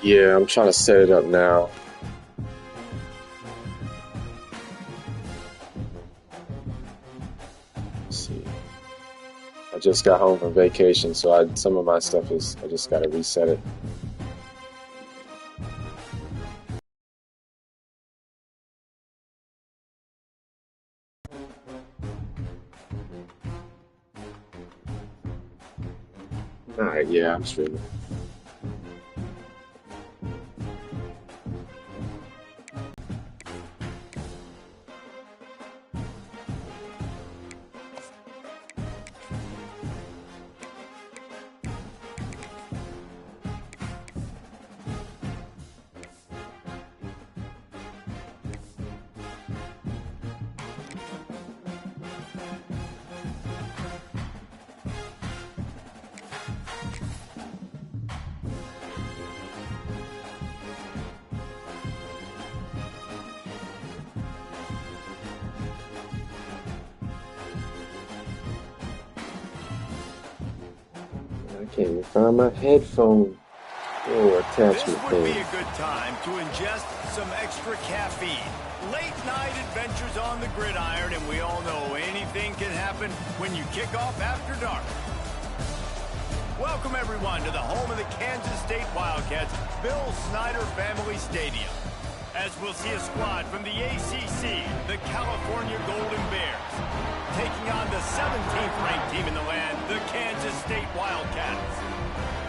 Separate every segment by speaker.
Speaker 1: Yeah, I'm trying to set it up now. Let's see. I just got home from vacation, so some of my stuff I just gotta reset it. Alright, yeah, I'm streaming. I can't even find my headphone attachment
Speaker 2: thing. This would be a good time to ingest some extra caffeine. Late night adventures on the gridiron, and we all know anything can happen when you kick off after dark. Welcome everyone to the home of the Kansas State Wildcats, Bill Snyder Family Stadium. As we'll see a squad from the ACC, the California Golden Bears, taking on the 17th ranked team in the land, the Kansas State Wildcats.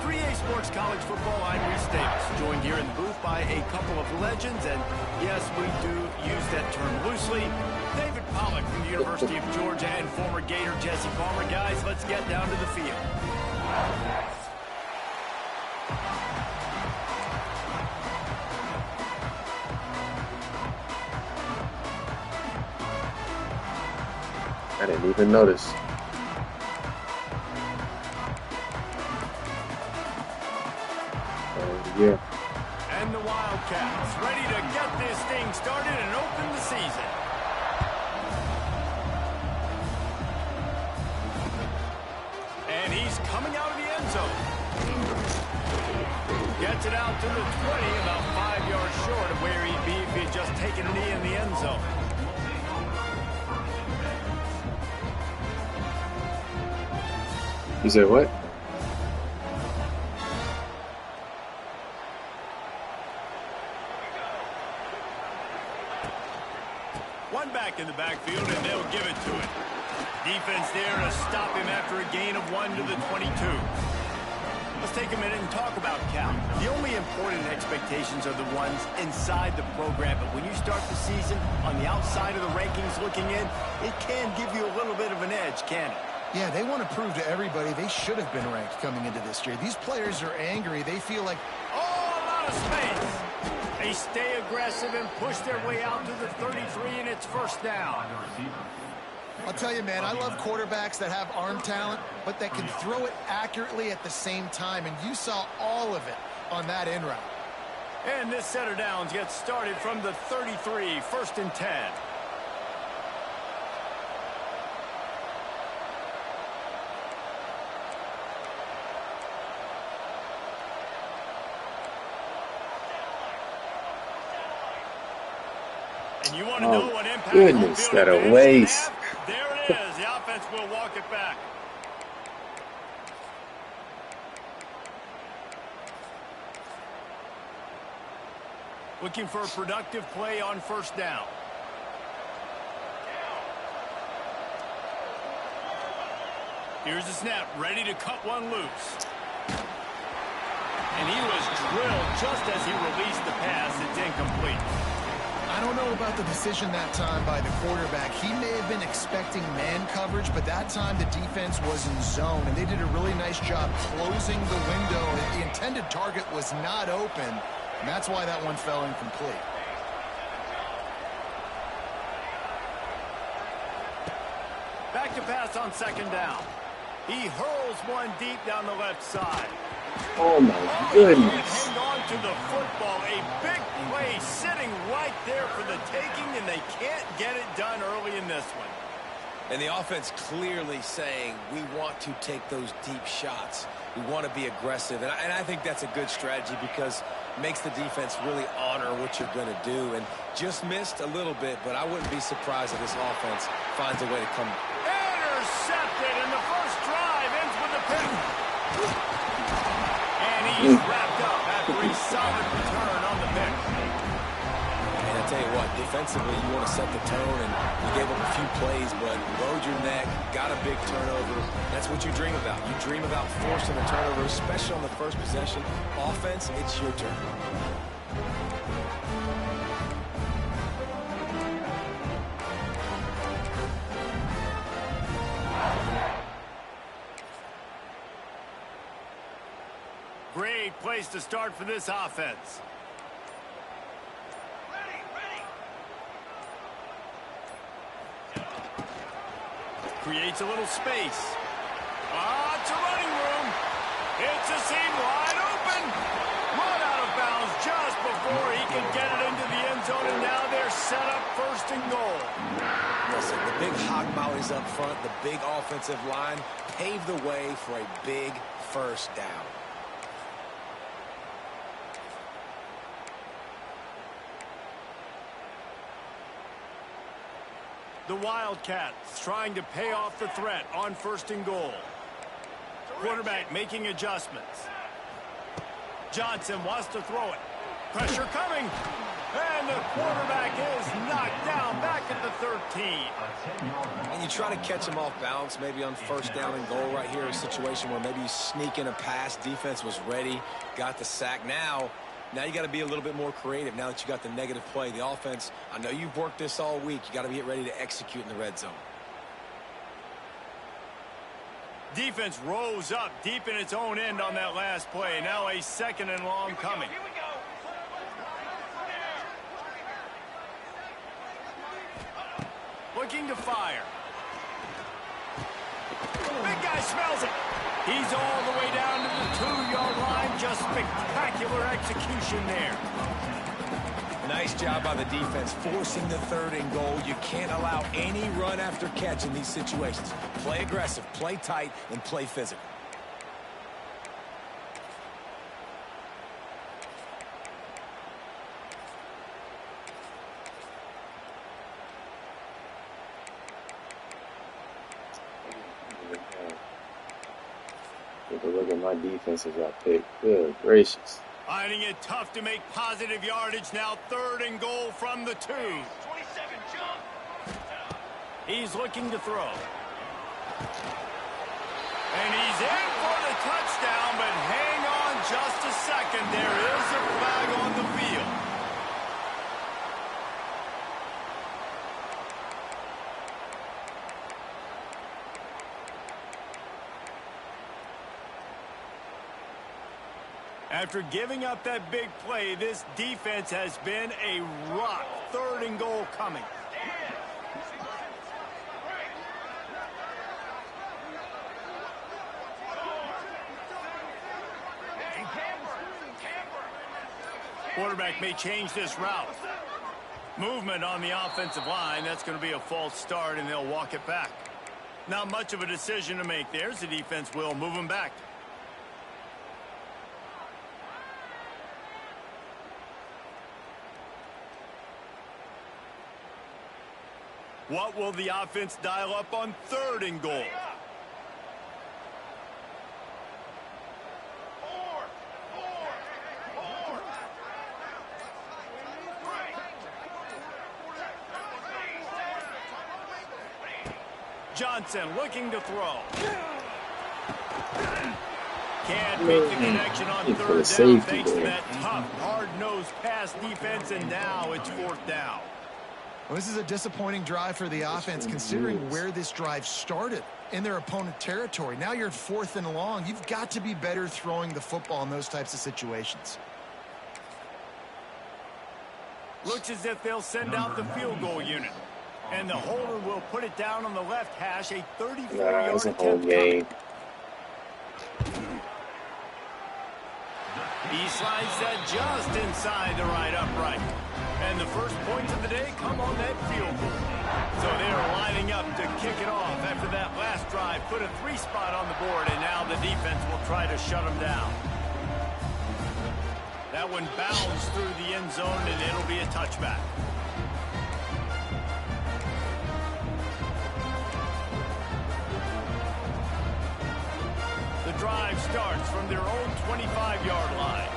Speaker 2: 3A Sports College Football, I'm Reese Davis, joined here in the booth by a couple of legends, and yes, we do use that term loosely. David Pollack from the University of Georgia and former Gator Jesse Palmer. Guys, let's get down to the field.
Speaker 1: I didn't even notice. Yeah.
Speaker 2: And the Wildcats ready to get this thing started and open the season. And he's coming out of the end zone. Gets it out to the 20, about 5 yards short of where he'd be if he had just taken a knee in the end zone.
Speaker 1: You said what?
Speaker 2: One back in the backfield, and they'll give it to it. Defense there to stop him after a gain of 1 to the 22. Let's take a minute and talk about count. The only important expectations are the ones inside the program, but when you start the season on the outside of the rankings looking in, it can give you a little bit of an edge, can it?
Speaker 3: Yeah, they want to prove to everybody they should have been ranked coming into this year. These players are angry. They feel like,
Speaker 2: oh, a lot of space. They stay aggressive and push their way out to the 33, and it's first down.
Speaker 3: I'll tell you, man, I love quarterbacks that have arm talent, but that can throw it accurately at the same time, and you saw all of it on that in route.
Speaker 2: And this set of downs gets started from the 33, first and 10. And you want to know what impact
Speaker 1: goodness, that a waste.
Speaker 2: There it is. The offense will walk it back. Looking for a productive play on first down. Here's the snap, ready to cut one loose. And he was drilled just as he released the pass. It's incomplete.
Speaker 3: I don't know about the decision that time by the quarterback. He may have been expecting man coverage, but that time the defense was in zone, and they did a really nice job closing the window. The intended target was not open, and that's why that one fell incomplete.
Speaker 2: Back to pass on second down. He hurls one deep down the left side.
Speaker 1: Oh, my goodness.
Speaker 2: Hang on to the football. A big play sitting right there for the taking, and they can't get it done early in this one.
Speaker 4: And the offense clearly saying we want to take those deep shots. We want to be aggressive. And I think that's a good strategy because it makes the defense really honor what you're going to do. And just missed a little bit, but I wouldn't be surprised if this offense finds a way to come.
Speaker 2: Intercepted, and the first drive ends with a pick. And he's wrapped up after a solid return on the pick.
Speaker 4: And I tell you what, defensively, you want to set the tone, and you gave up a few plays, but rode your neck, got a big turnover. That's what you dream about. You dream about forcing the turnover, especially on the first possession. Offense, it's your turn.
Speaker 2: Great place to start for this offense. Creates a little space. It's a running room. It's a seam wide open. Run out of bounds just before he can get it into the end zone, and now they're set up first and goal.
Speaker 4: Listen, the big hog mollies up front, the big offensive line paved the way for a big first down.
Speaker 2: The Wildcats trying to pay off the threat on first and goal. Quarterback making adjustments. Johnson wants to throw it. Pressure coming. And the quarterback is knocked down back at the 13.
Speaker 4: And you try to catch him off balance, maybe on first down and goal right here, a situation where maybe you sneak in a pass. Defense was ready, got the sack. Now you got to be a little bit more creative now that you got the negative play. The offense, I know you've worked this all week. You got to get ready to execute in the red zone.
Speaker 2: Defense rose up deep in its own end on that last play. Now a second and long coming. Looking to fire. Big guy smells it. He's all the way down to the 2-yard line. Just spectacular execution there.
Speaker 4: Nice job by the defense, forcing the third and goal. You can't allow any run after catch in these situations. Play aggressive, play tight, and play physical.
Speaker 1: Take a look at my defensive got picked. Good gracious.
Speaker 2: Finding it tough to make positive yardage now. Third and goal from the 2. 27 jump. He's looking to throw. And he's in for the touchdown, but hang on just a second. There is a flag on the field. After giving up that big play, this defense has been a rock. Third and goal coming. Quarterback may change this route. Movement on the offensive line. That's going to be a false start, and they'll walk it back. Not much of a decision to make there. The defense will move him back. What will the offense dial up on third and goal? Johnson looking to throw. Can't make the connection on third down thanks to that tough, hard-nosed pass defense, and now it's fourth down.
Speaker 3: Well, this is a disappointing drive for the offense, considering where this drive started in their opponent territory. Now you're at 4th and long. You've got to be better throwing the football in those types of situations.
Speaker 2: Looks as if they'll send out the field goal unit. And the holder will put it down on the left hash, a 34-yard attempt. He slides that just inside the right upright. And the first points of the day come on that field goal. So they're lining up to kick it off. last drive put a 3-spot on the board, and now the defense will try to shut them down. That one bounced through the end zone, and it'll be a touchback. The drive starts from their own 25-yard line.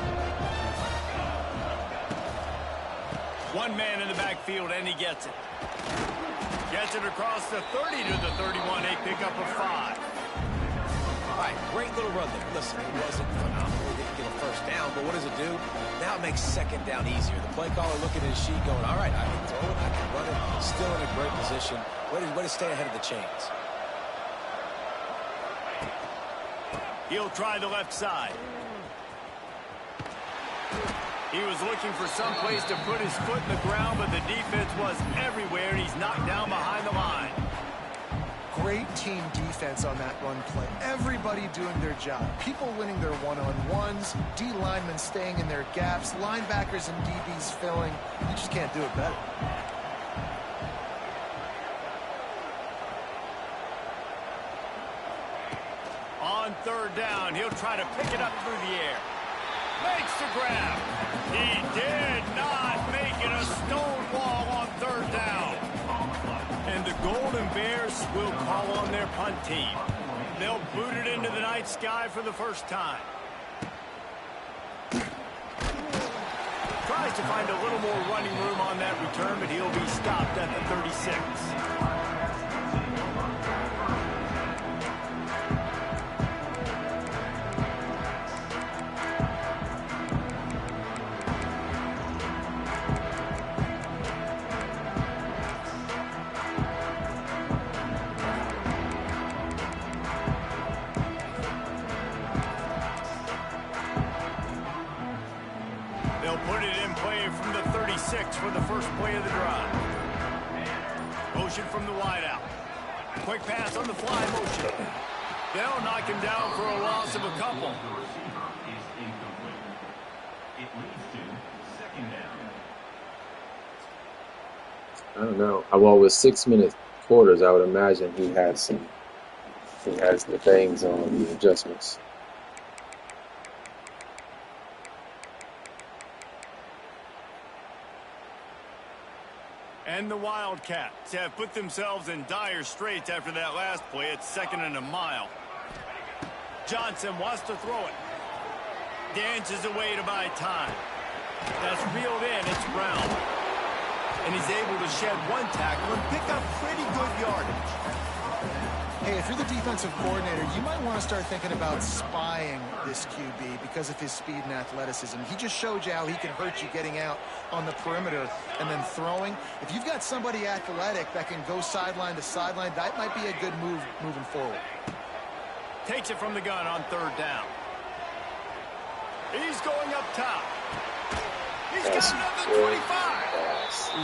Speaker 2: One man in the backfield, and he gets it. Gets it across the 30 to the 31, a pickup of 5.
Speaker 4: All right, great little run there. Listen, it wasn't phenomenal. It didn't get a first down, but what does it do? Now it makes second down easier. The play caller looking at his sheet going, all right, I can throw it, I can run it. Still in a great position. Way to stay ahead of the chains.
Speaker 2: He'll try the left side. He was looking for some place to put his foot in the ground, but the defense was everywhere, and he's knocked down behind the line.
Speaker 3: Great team defense on that run play. Everybody doing their job. People winning their one-on-ones, D linemen staying in their gaps, linebackers and DBs filling. You just can't do it better.
Speaker 2: On third down, he'll try to pick it up through the air. Makes the grab. He did not make it a stone wall on third down. And the Golden Bears will call on their punt team. They'll boot it into the night sky for the first time. Tries to find a little more running room on that return, but he'll be stopped at the 36. For the first play of the drive. Motion from the wideout. Quick pass on the fly motion. They'll knock him down for a loss of a couple.
Speaker 1: I don't know. Well, with 6-minute quarters, I would imagine he has the bangs on the adjustments.
Speaker 2: And the Wildcats have put themselves in dire straits after that last play. It's 2nd and a mile. Johnson wants to throw it. Dances away to buy time. That's reeled in. It's Brown. And he's able to shed one tackle and pick up pretty good yardage.
Speaker 3: Hey, if you're the defensive coordinator, you might want to start thinking about spying this QB because of his speed and athleticism. He just showed you how he can hurt you getting out on the perimeter and then throwing. If you've got somebody athletic that can go sideline to sideline, that might be a good move moving forward.
Speaker 2: Takes it from the gun on third down. He's going up top. He's got another 25.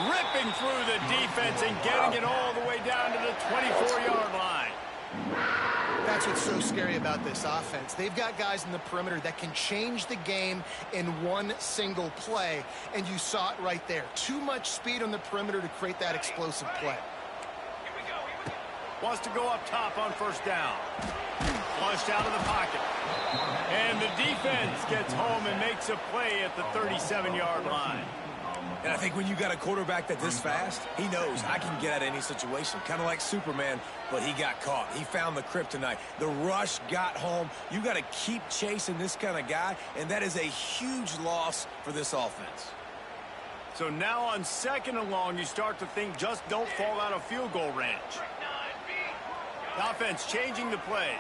Speaker 2: Ripping through the defense and getting it all the way down to the 24-yard line.
Speaker 3: That's what's so scary about this offense. They've got guys in the perimeter that can change the game in one single play, and you saw it right there. Too much speed on the perimeter to create that explosive play.
Speaker 2: Wants to go up top on first down. Flushed out of the pocket. And the defense gets home and makes a play at the 37-yard line.
Speaker 4: And I think when you got a quarterback that's this fast, he knows I can get out of any situation. Kind of like Superman, but he got caught. He found the kryptonite. The rush got home. You got to keep chasing this kind of guy, and that is a huge loss for this offense.
Speaker 2: So now on 2nd and long, you start to think just don't fall out of field goal range. The offense changing the play.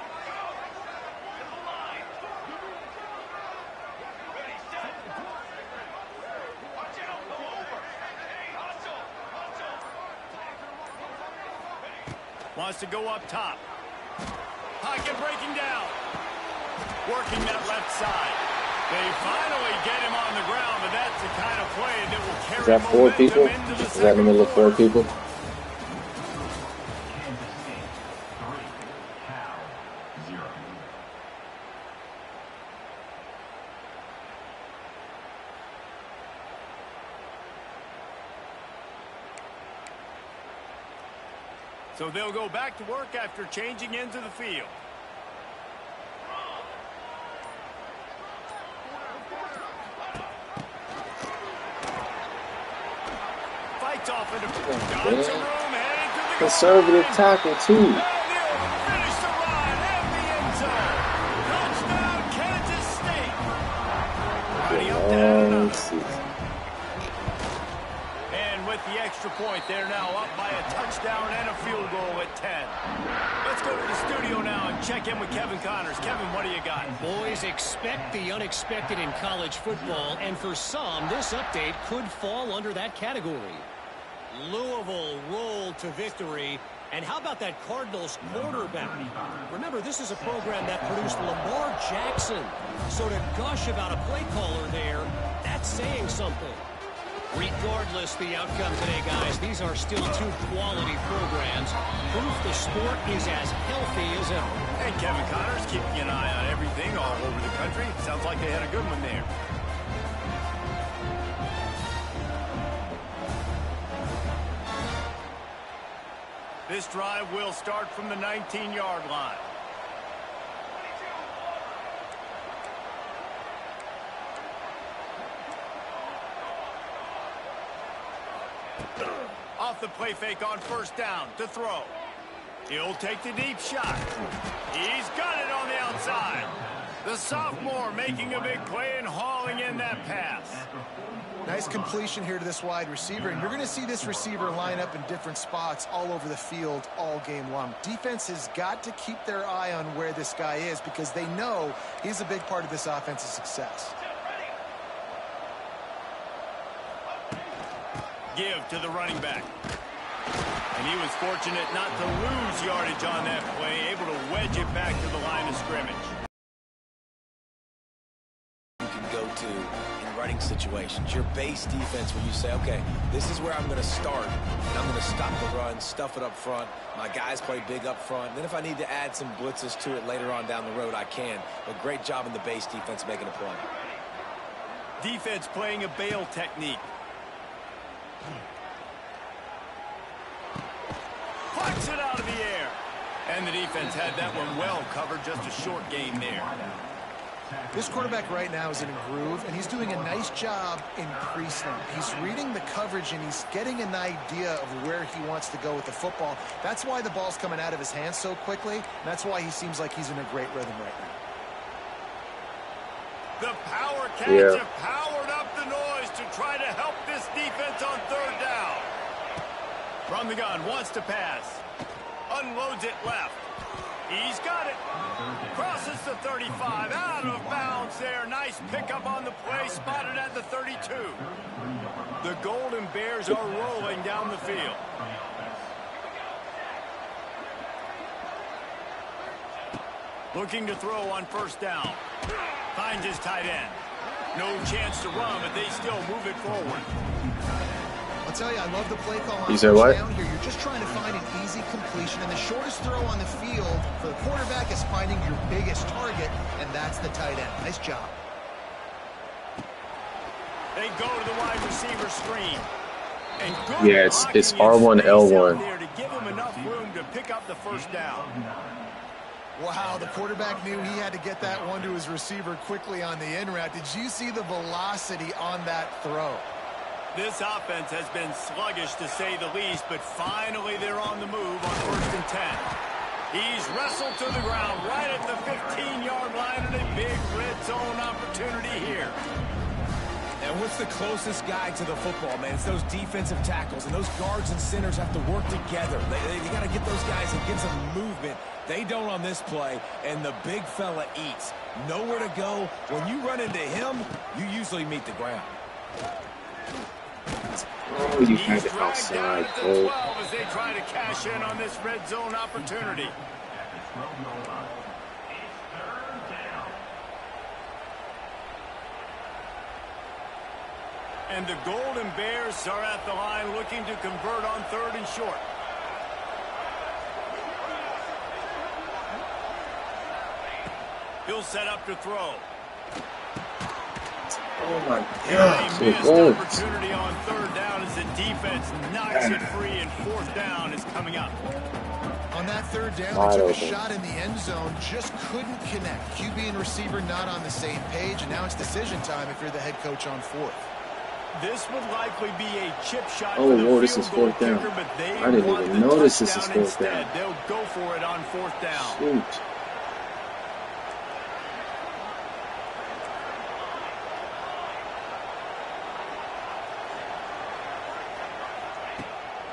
Speaker 2: Wants to go up top. Pocket breaking down. Working that left side. They finally get him on the ground, but that's the kind of play that will carry
Speaker 1: Is that 4 people? Is that in the middle of 4 people?
Speaker 2: So they'll go back to work after changing into the field. Fights off into got some room, heading to the
Speaker 1: conservative tackle too.
Speaker 2: And he'll finish the run at the end zone. Touchdown, Kansas State. Already up to another. And with the extra point, they're now up by a touchdown and a field goal at 10. Let's go to the studio now and check in with Kevin Connors. Kevin, what do you got?
Speaker 5: Boys, expect the unexpected in college football, and for some, this update could fall under that category. Louisville rolled to victory. And how about that Cardinals quarterback? Remember, this is a program that produced Lamar Jackson. So to gush about a play caller there, that's saying something. Regardless the outcome today, guys, these are still two quality programs. Proof the sport is as healthy as ever.
Speaker 2: And Kevin Connors keeping an eye on everything all over the country. Sounds like they had a good one there. This drive will start from the 19-yard line. Off the play fake on first down to throw. He'll take the deep shot. He's got it on the outside. The sophomore making a big play and hauling in that pass.
Speaker 3: Nice completion here to this wide receiver, and you're going to see this receiver line up in different spots all over the field all game long. Defense has got to keep their eye on where this guy is because they know he's a big part of this offense's success.
Speaker 2: Give to the running back. And he was fortunate not to lose yardage on that play, able to wedge it back to the line of scrimmage.
Speaker 4: You can go to in running situations, your base defense where you say, okay, this is where I'm going to start, and I'm going to stop the run, stuff it up front. My guys play big up front. Then if I need to add some blitzes to it later on down the road, I can. But great job in the base defense making a play.
Speaker 2: Defense playing a bail technique. Flicks it out of the air. And the defense had that one well covered, just a short gain there.
Speaker 3: This quarterback right now is in a groove, and he's doing a nice job in pre-snap. He's reading the coverage, and he's getting an idea of where he wants to go with the football. That's why the ball's coming out of his hands so quickly, and that's why he seems like he's in a great rhythm right now.
Speaker 2: The power cats have powered up the noise to try to help this defense on third down. From the gun, wants to pass. Unloads it left. He's got it. Crosses the 35. Out of bounds there. Nice pickup on the play. Spotted at the 32. The Golden Bears are rolling down the field. Looking to throw on first down. Finds his tight end. No chance to run, but they still move it forward.
Speaker 3: I'll tell you, I love the play call on
Speaker 1: You said what?
Speaker 3: down here. You're just trying to find an easy completion, and the shortest throw on the field for the quarterback is finding your biggest target, and that's the tight end. Nice job.
Speaker 2: They go to the wide receiver screen. And good
Speaker 1: Yeah, it's R1, L1.
Speaker 2: there to give him enough room to pick up the first down.
Speaker 3: Wow, the quarterback knew he had to get that one to his receiver quickly on the in route. Did you see the velocity on that throw?
Speaker 2: This offense has been sluggish, to say the least, but finally they're on the move on 1st and 10. He's wrestled to the ground right at the 15-yard line, and a big red zone opportunity here.
Speaker 4: And what's the closest guy to the football, man? It's those defensive tackles, and those guards and centers have to work together. They got to get those guys and get some movement. They don't on this play, and the big fella eats. Nowhere to go. When you run into him, you usually meet the ground.
Speaker 1: Oh, you had it outside,
Speaker 2: bro. 12 as they try to cash in on this red zone opportunity. And the Golden Bears are at the line looking to convert on 3rd and short. He'll set up to throw.
Speaker 1: Oh my
Speaker 2: Yeah, they missed
Speaker 1: God.
Speaker 2: opportunity on 3rd down as the defense knocks it free, and 4th down is coming up.
Speaker 3: that third down,
Speaker 1: Wide
Speaker 3: they took a
Speaker 1: open.
Speaker 3: shot in the end zone, just couldn't connect. QB and receiver not on the same page, and now it's decision time if you're the head coach on fourth.
Speaker 2: This would likely be a chip shot
Speaker 1: Oh,
Speaker 2: for the
Speaker 1: Lord, this is
Speaker 2: field goal
Speaker 1: fourth down.
Speaker 2: kicker, but they
Speaker 1: I didn't
Speaker 2: want
Speaker 1: even
Speaker 2: the
Speaker 1: notice this is
Speaker 2: touchdown
Speaker 1: fourth
Speaker 2: instead.
Speaker 1: down.
Speaker 2: They'll go for it on fourth down.
Speaker 1: Shoot.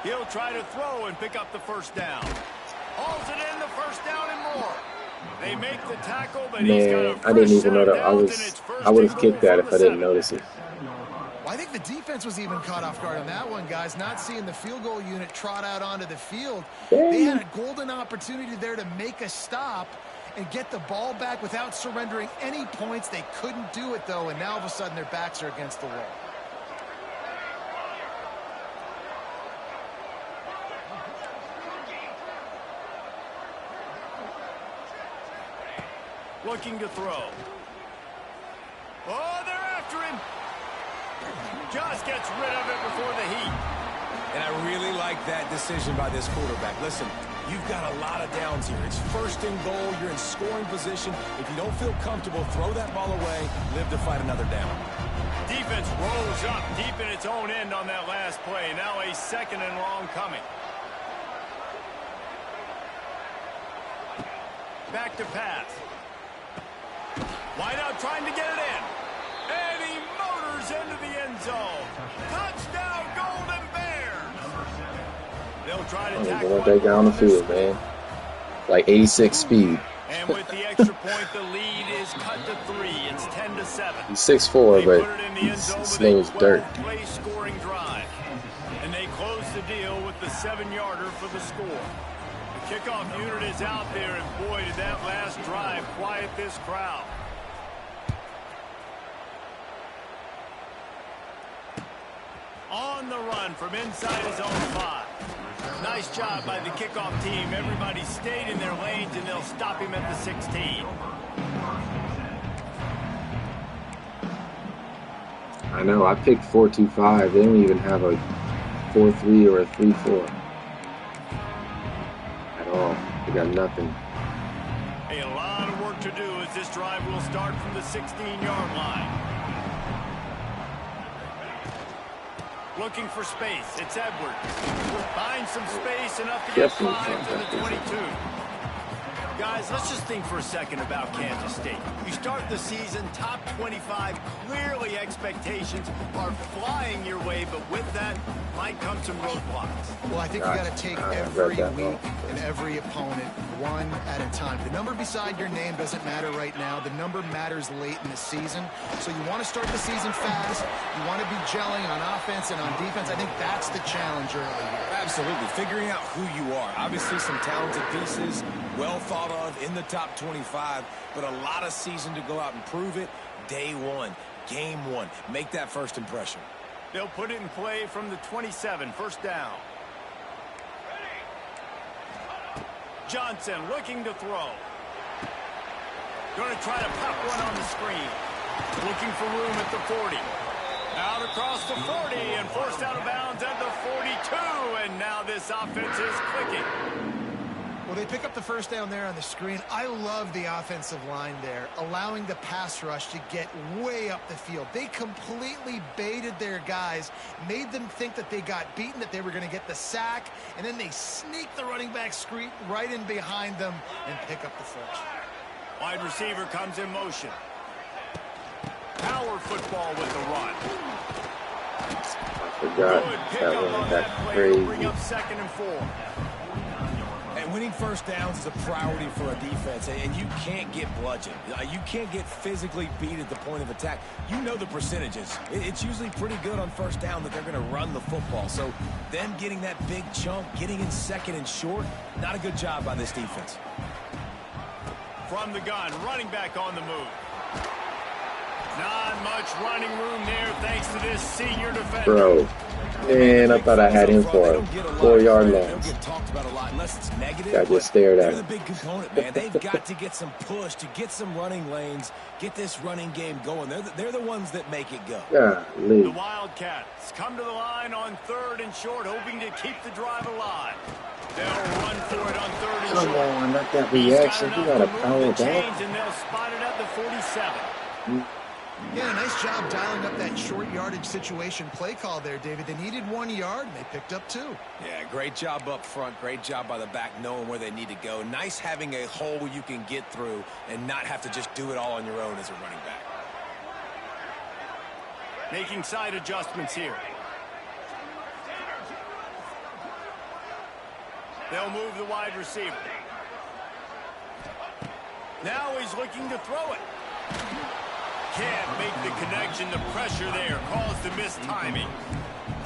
Speaker 2: He'll try to throw and pick up the first down. Hauls it in, the first down and more. They make the tackle, but he's got a
Speaker 1: Man, I didn't
Speaker 2: fresh
Speaker 1: even know
Speaker 2: set of
Speaker 1: that.
Speaker 2: downs, and it's first
Speaker 1: I would
Speaker 2: and
Speaker 1: have
Speaker 2: goal
Speaker 1: kicked that
Speaker 2: from
Speaker 1: if
Speaker 2: the
Speaker 1: I didn't
Speaker 2: 7.
Speaker 1: notice it.
Speaker 3: Well, I think the defense was even caught off guard on that one, guys. Not seeing the field goal unit trot out onto the field. They had a golden opportunity there to make a stop and get the ball back without surrendering any points. They couldn't do it, though, and now all of a sudden their backs are against the wall.
Speaker 2: Looking to throw. Oh, they're after him. Just gets rid of it before the heat.
Speaker 4: And I really like that decision by this quarterback. Listen, you've got a lot of downs here. It's first and goal. You're in scoring position. If you don't feel comfortable, throw that ball away. Live to fight another down.
Speaker 2: Defense rolls up deep in its own end on that last play. Now a second and long coming. Back to pass. Wide out trying to get it in. And he motors into the end zone. Touchdown, Golden Bears. They'll try to tackle
Speaker 1: Going back down the field, man. Like 86 speed.
Speaker 2: And with the extra point, the lead is cut to 3. It's 10-7.
Speaker 1: He's 6'4",
Speaker 2: They
Speaker 1: but
Speaker 2: put it in the end
Speaker 1: he's
Speaker 2: zone
Speaker 1: slow
Speaker 2: with
Speaker 1: as
Speaker 2: a
Speaker 1: dirt.
Speaker 2: 12-play scoring drive. And they close the deal with the 7-yarder for the score. The kickoff unit is out there, and boy, did that last drive quiet this crowd. On the run from inside his own 5. Nice job by the kickoff team. Everybody stayed in their lanes, and they'll stop him at the 16.
Speaker 1: I know. I picked 4-2-5. They don't even have a 4-3 or a 3-4 at all. They got nothing.
Speaker 2: A lot of work to do as this drive will start from the 16-yard line. Looking for space. It's Edwards. Finds some space enough to get 5 to the 22. Guys, let's just think for a second about Kansas State. You start the season top 25. Clearly expectations are flying your way, but with that might come some roadblocks.
Speaker 3: Well, I think you got to take every week and every opponent one at a time. The number beside your name doesn't matter right now. The number matters late in the season. So you want to start the season fast. You want to be gelling on offense and on defense. I think that's the challenge early here.
Speaker 4: Absolutely. Figuring out who you are. Obviously some talented pieces, well thought of in the top 25, but a lot of season to go out and prove it. Day one, game one. Make that first impression.
Speaker 2: They'll put it in play from the 27, first down. Johnson looking to throw. Going to try to pop one on the screen. Looking for room at the 40. Out across the 40 and forced out of bounds at the 42. And now this offense is clicking.
Speaker 3: Well, they pick up the first down there on the screen. I love the offensive line there, allowing the pass rush to get way up the field. They completely baited their guys, made them think that they got beaten, that they were going to get the sack, and then they sneak the running back screen right in behind them and pick up the first.
Speaker 2: Wide receiver comes in motion. Power football with the run.
Speaker 1: I forgot that one. That's crazy.
Speaker 2: Bring up 2nd and 4.
Speaker 4: And winning first downs is a priority for a defense, and you can't get bludgeoned. You can't get physically beat at the point of attack. You know the percentages. It's usually pretty good on first down that they're going to run the football. So them getting that big chunk, getting in 2nd and short, not a good job by this defense.
Speaker 2: From the gun, running back on the move. Not much running room there thanks to this senior defender.
Speaker 1: Bro, man, I thought I had him for a 4-yard loss. I just stared at
Speaker 4: They're the
Speaker 1: him.
Speaker 4: big component, man. They've got to get some push, to get some running lanes, get this running game going. They're the ones that make it go.
Speaker 2: The
Speaker 1: Golly.
Speaker 2: Wildcats come to the line on 3rd and short, hoping to keep the drive alive. They'll run for it on 3rd and
Speaker 1: Come on, not that
Speaker 2: He's
Speaker 1: reaction.
Speaker 2: got
Speaker 1: You
Speaker 2: enough
Speaker 1: gotta
Speaker 2: to move
Speaker 1: power
Speaker 2: the
Speaker 1: back.
Speaker 2: chains, and they'll spot it at the 47.
Speaker 3: Yeah, nice job dialing up that short yardage situation play call there, David. They needed 1 yard, and they picked up 2.
Speaker 4: Yeah, great job up front. Great job by the back knowing where they need to go. Nice having a hole you can get through and not have to just do it all on your own as a running back.
Speaker 2: Making side adjustments here. They'll move the wide receiver. Now he's looking to throw it. Can't make the connection. The pressure there caused the missed timing.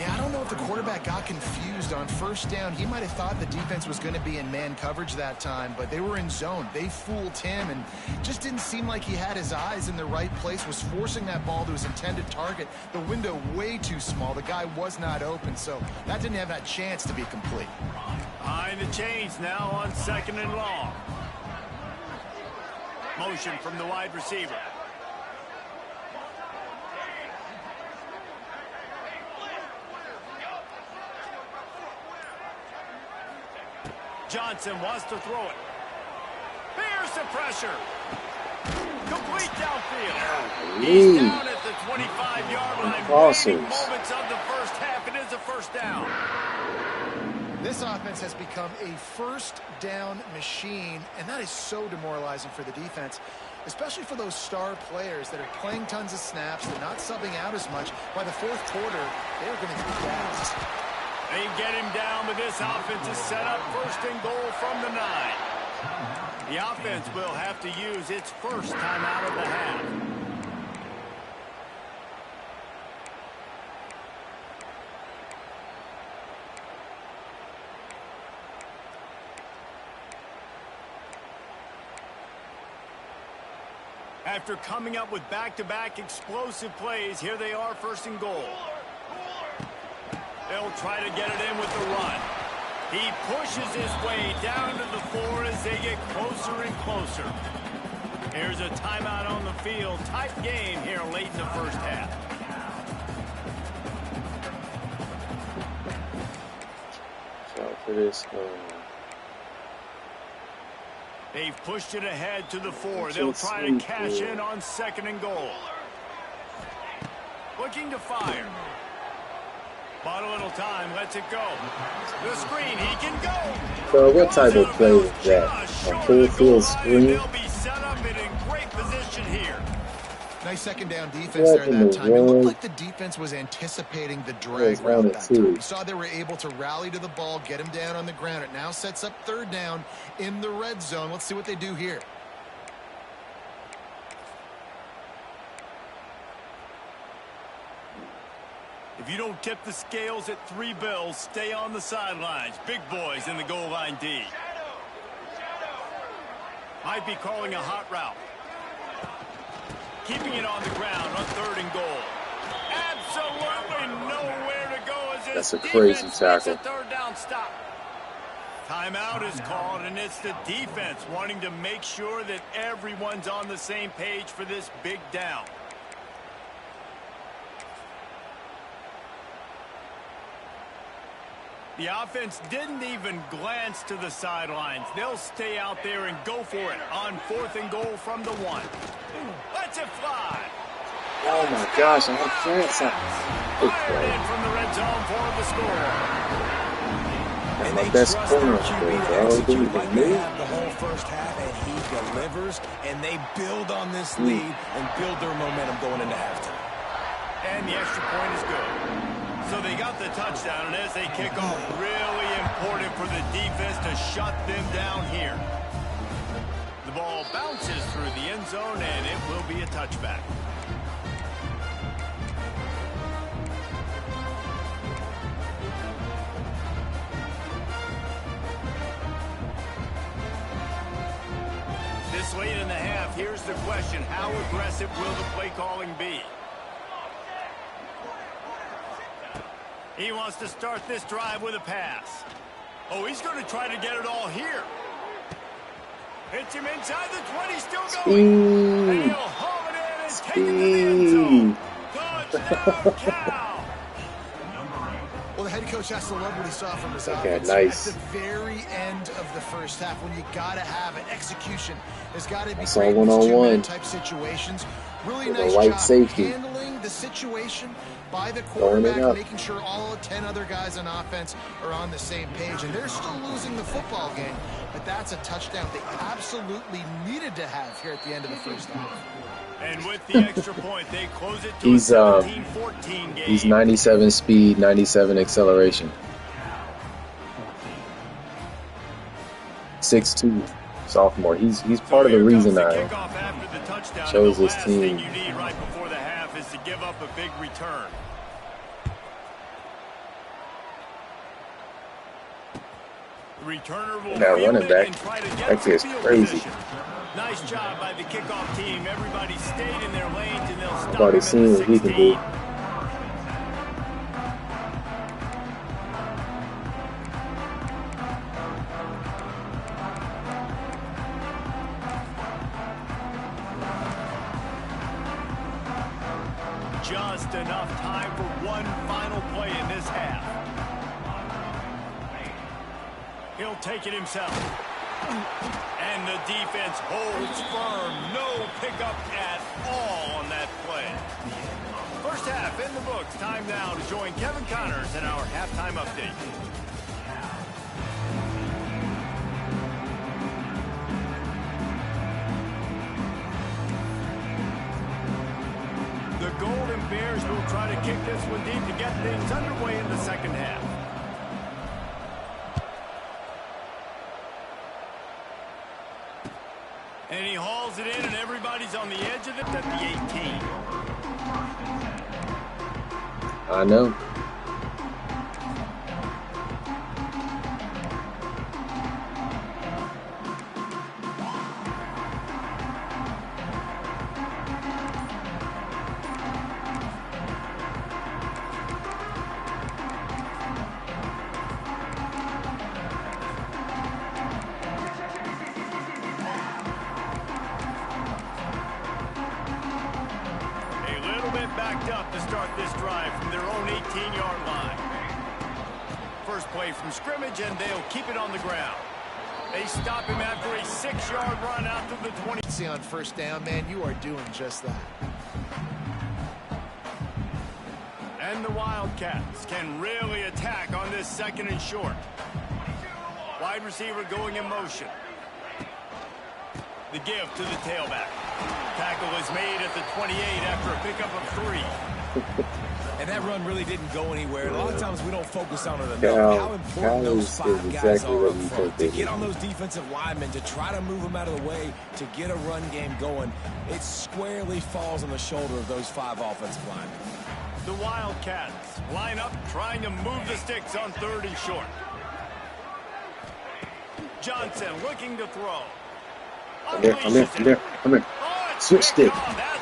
Speaker 3: Yeah, I don't know if the quarterback got confused on first down. He might have thought the defense was going to be in man coverage that time, but they were in zone. They fooled him and just didn't seem like he had his eyes in the right place, was forcing that ball to his intended target. The window way too small. The guy was not open, so that didn't have that chance to be complete.
Speaker 2: Behind the chains now on 2nd and long. Motion from the wide receiver. Johnson wants to throw it. Here's the pressure. Complete downfield. He's down at the 25-yard line. Waning moments of the first half. It is a first down.
Speaker 3: This offense has become a first down machine, and that is so demoralizing for the defense, especially for those star players that are playing tons of snaps. They're not subbing out as much. By the fourth quarter, they're going to be gassed.
Speaker 2: They get him down, but this offense is set up 1st and goal from the 9. The offense will have to use its first timeout of the half. After coming up with back-to-back explosive plays, here they are 1st and goal. They'll try to get it in with the run. He pushes his way down to the 4 as they get closer and closer. Here's a timeout on the field. Tight game here late in the first half.
Speaker 1: So for this,
Speaker 2: they've pushed it ahead to the 4. They'll try to cash in on 2nd and goal. Looking to fire. Bought a little time, lets it go. The screen, he can go.
Speaker 1: So what type of play is that? A full field screen?
Speaker 2: They'll be set up and in great position here.
Speaker 3: Nice 2nd down defense there that time. It looked like the defense was anticipating the drag route that time. You saw they were able to rally to the ball, get him down on the ground. It now sets up 3rd down in the red zone. Let's see what they do here.
Speaker 2: If you don't tip the scales at 3 bills, stay on the sidelines. Big boys in the goal line D. Might be calling a hot route. Keeping it on the ground on 3rd and goal. Absolutely nowhere to go as
Speaker 1: that's a crazy tackle.
Speaker 2: A 3rd down stop. Timeout is called, and it's the defense wanting to make sure that everyone's on the same page for this big down. The offense didn't even glance to the sidelines. They'll stay out there and go for it on 4th and goal from the 1. Let's it fly.
Speaker 1: Oh my gosh, I have chance.
Speaker 2: Fired in from the red zone for the score.
Speaker 1: That's my best corner.
Speaker 4: Execute like they have the whole first half, and he delivers, and they build on this lead and build their momentum going into halftime.
Speaker 2: And the extra point is good. So they got the touchdown, and as they kick off, really important for the defense to shut them down here. The ball bounces through the end zone, and it will be a touchback. This late in the half, here's the question. How aggressive will the play calling be? He wants to start this drive with a pass. Oh, he's going to try to get it all here. Hits him inside the 20, still going. And he'll haul it in and take it to the end zone. Touchdown, Cal.
Speaker 3: Well, the head coach has to love what he saw from his
Speaker 1: Okay,
Speaker 3: offense.
Speaker 1: nice.
Speaker 3: At the very end of the first half, when you got to have it, execution has got to be
Speaker 1: That's all
Speaker 3: great in these
Speaker 1: one-on-one.
Speaker 3: two-minute type situations. Really
Speaker 1: With a
Speaker 3: nice
Speaker 1: white
Speaker 3: job
Speaker 1: safety.
Speaker 3: handling the situation by the
Speaker 1: Throwing it
Speaker 3: quarterback,
Speaker 1: up.
Speaker 3: making sure all 10 other guys on offense are on the same page. And they're still losing the football game, but that's a touchdown they absolutely needed to have here at the end of the first half.
Speaker 2: And with the extra point, they close it to
Speaker 1: He's,
Speaker 2: a 17-14 game.
Speaker 1: He's 97 speed, 97 acceleration. 6'2", sophomore. He's part of the reason I chose this team.
Speaker 2: The last thing you need right before the half is to give up a big return. Returner will
Speaker 1: That running
Speaker 2: field it
Speaker 1: back,
Speaker 2: and try to get
Speaker 1: that kid's
Speaker 2: some field
Speaker 1: crazy.
Speaker 2: position. Nice job by the kickoff team. Everybody stayed in their lanes, and they'll stop
Speaker 1: I've already
Speaker 2: him
Speaker 1: seen
Speaker 2: at
Speaker 1: what
Speaker 2: the
Speaker 1: he can do.
Speaker 2: 16. Just enough time for one final play in this half. He'll take it himself. And the defense holds firm. No pickup at all on that play. First half in the books. Time now to join Kevin Connors in our halftime update. The Golden Bears will try to kick this one deep to get things underway in the second half. And he hauls it in, and everybody's on the edge of it at the 18.
Speaker 1: I know.
Speaker 2: Backed up to start this drive from their own 18-yard line. First play from scrimmage, and they'll keep it on the ground. They stop him after a 6-yard run out to the 20.
Speaker 3: See, on first down, man, you are doing just that.
Speaker 2: And the Wildcats can really attack on this second and short. Wide receiver going in motion. The give to the tailback. Tackle is made at the 28 after a pickup of 3.
Speaker 4: And that run really didn't go anywhere. A lot of times we don't focus on it enough. How important
Speaker 1: Cal
Speaker 4: those
Speaker 1: is
Speaker 4: 5 guys
Speaker 1: exactly
Speaker 4: are
Speaker 1: what
Speaker 4: up
Speaker 1: we
Speaker 4: front.
Speaker 1: think
Speaker 4: To
Speaker 1: they
Speaker 4: get
Speaker 1: do.
Speaker 4: on those defensive linemen, to try to move them out of the way, to get a run game going, it squarely falls on the shoulder of those 5 offensive linemen.
Speaker 2: The Wildcats line up trying to move the sticks on 3rd and short. Johnson looking to throw.
Speaker 1: Come here, come here, come here, come here. Switch stick.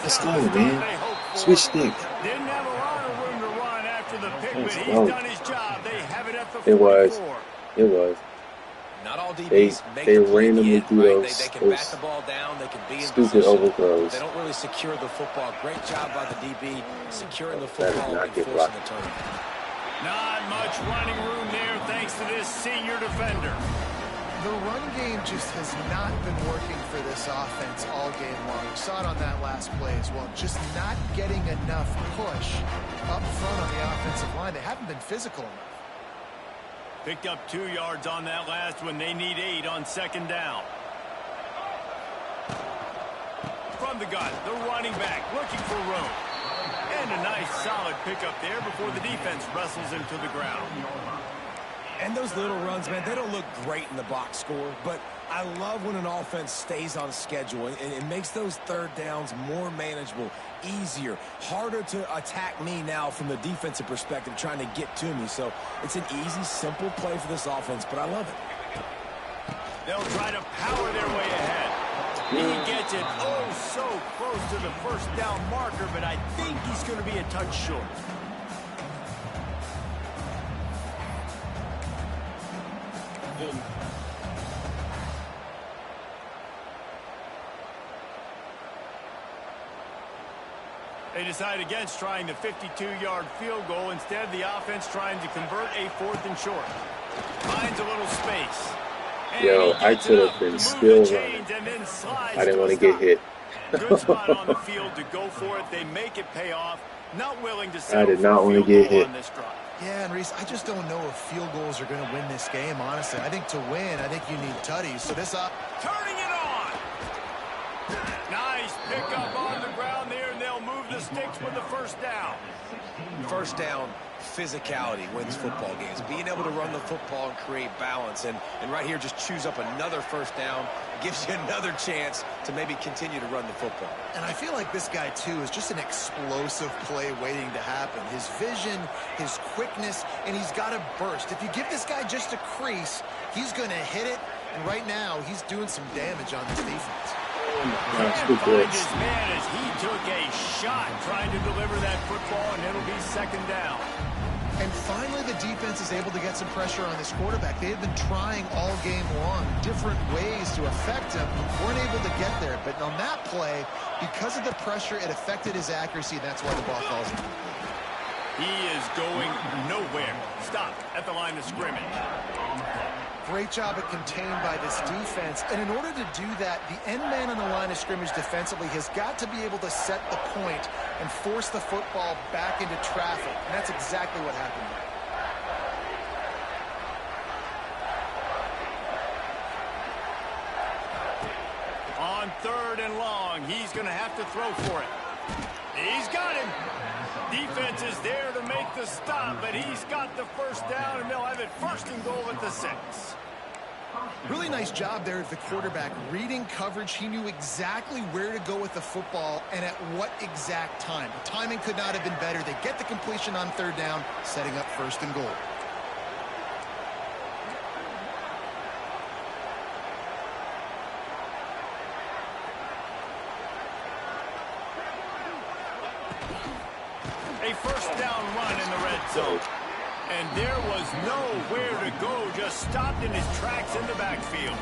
Speaker 1: Let's go, man. Switch stick.
Speaker 2: Didn't have a lot of room to run after the pick, but
Speaker 1: Let's
Speaker 2: he's
Speaker 1: go.
Speaker 2: done his job. They have it at the 44.
Speaker 1: It was. It was.
Speaker 4: Not all
Speaker 1: They
Speaker 4: DBs make the play
Speaker 1: randomly
Speaker 4: yet,
Speaker 1: threw
Speaker 4: right?
Speaker 1: those,
Speaker 4: They can back
Speaker 1: those
Speaker 4: the ball down. They can be in
Speaker 1: stupid
Speaker 4: position.
Speaker 1: overthrows.
Speaker 4: They don't really secure the football. Great job by the DB securing the
Speaker 1: That did
Speaker 4: football
Speaker 1: not
Speaker 4: and
Speaker 1: get
Speaker 4: forcing
Speaker 1: blocked.
Speaker 4: the turnover.
Speaker 2: Not much running room there thanks to this senior defender.
Speaker 3: The run game just has not been working for this offense all game long. We saw it on that last play as well. Just not getting enough push up front on the offensive line. They haven't been physical enough.
Speaker 2: Picked up 2 yards on that last one. They need 8 on 2nd down. From the gun, the running back looking for room. And a nice solid pickup there before the defense wrestles him to the ground.
Speaker 4: And those little runs, man, they don't look great in the box score, but I love when an offense stays on schedule and it makes those 3rd downs more manageable, easier, harder to attack me now from the defensive perspective trying to get to me. So it's an easy, simple play for this offense, but I love it.
Speaker 2: They'll try to power their way ahead. He gets it so close to the 1st down marker, but I think he's going to be a touch short. They decide against trying the 52-yard field goal. Instead, the offense trying to convert a 4th and short. Finds a little space.
Speaker 1: Yo, I could have been still running. I didn't want to get hit.
Speaker 2: Good spot on the field to go for it. They make it pay off. Not willing to settle.
Speaker 1: I did not want to get hit.
Speaker 3: Yeah, and Reese, I just don't know if field goals are going to win this game, honestly. I think to win, I think you need tutties. So this up.
Speaker 2: Turning it on. Nice pickup on the ground there, and they'll move the sticks with the first down.
Speaker 4: First down, physicality wins football games. Being able to run the football and create balance. And right here, just choose up another first down. Gives you another chance to maybe continue to run the football.
Speaker 3: And I feel like this guy, too, is just an explosive play waiting to happen. His vision, his quickness, and he's got a burst. If you give this guy just a crease, he's going to hit it. And right now, he's doing some damage on this defense.
Speaker 2: Can't find his man as he took a shot trying to deliver that football, and it'll be second down.
Speaker 3: And finally, the defense is able to get some pressure on this quarterback. They have been trying all game long different ways to affect him. Weren't able to get there. But on that play, because of the pressure, it affected his accuracy. That's why the ball falls in.
Speaker 2: He is going nowhere. Stop at the line of scrimmage.
Speaker 3: Great job at contained by this defense. And in order to do that, the end man on the line of scrimmage defensively has got to be able to set the point and force the football back into traffic. And that's exactly what happened.
Speaker 2: On 3rd and long, he's going to have to throw for it. He's got him. Defense is there to make the stop, but he's got the first down, and they'll have it 1st and goal at the 6.
Speaker 3: Really nice job there at the quarterback. Reading coverage, he knew exactly where to go with the football and at what exact time. The timing could not have been better. They get the completion on 3rd down, setting up 1st and goal.
Speaker 2: A 1st down run in the red zone. And there was nowhere to go, just stopped in his tracks in the backfield.